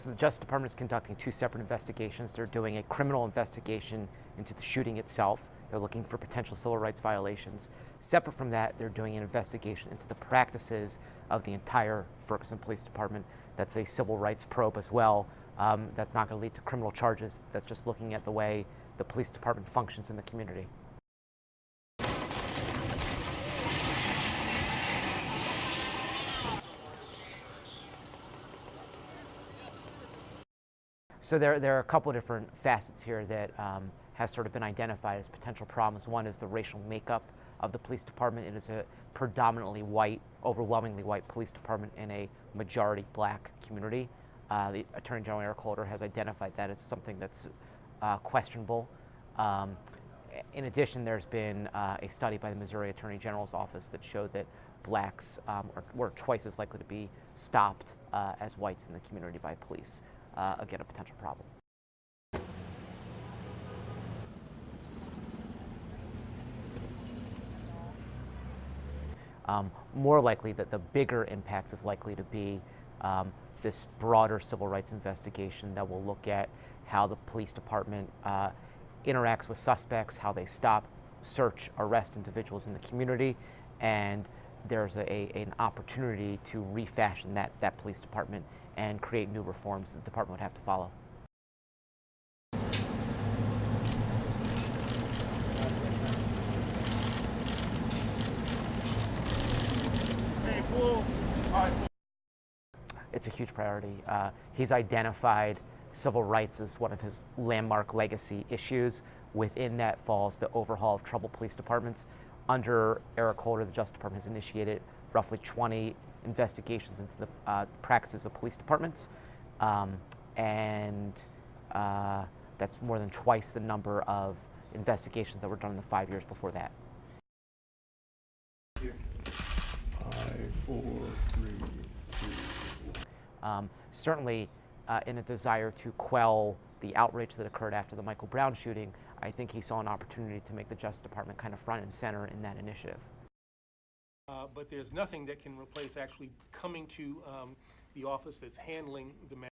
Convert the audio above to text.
So the Justice Department is conducting two separate investigations. They're doing a criminal investigation into the shooting itself. They're looking for potential civil rights violations. Separate from that, they're doing an investigation into the practices of the entire Ferguson Police Department. That's a civil rights probe as well. That's not going to lead to criminal charges. That's just looking at the way the police department functions in the community. So there are a couple of different facets here that have sort of been identified as potential problems. One is the racial makeup of the police department. It is a predominantly white, overwhelmingly white police department in a majority black community. The Attorney General Eric Holder has identified that as something that's questionable. In addition, there's been a study by the Missouri Attorney General's office that showed that blacks were twice as likely to be stopped as whites in the community by police. Again, a potential problem. More likely that the bigger impact is likely to be this broader civil rights investigation that will look at how the police department interacts with suspects, how they stop, search, arrest individuals in the community, and there's an opportunity to refashion that police department and create new reforms that the department would have to follow. It's a huge priority. He's identified civil rights as one of his landmark legacy issues. Within that falls the overhaul of troubled police departments. Under Eric Holder, the Justice Department has initiated roughly 20 investigations into the practices of police departments, and that's more than twice the number of investigations that were done in the 5 years before that. 5, 4, 3, 2. Certainly, in a desire to quell the outrage that occurred after the Michael Brown shooting, I think he saw an opportunity to make the Justice Department kind of front and center in that initiative. But there's nothing that can replace actually coming to the office that's handling the matter.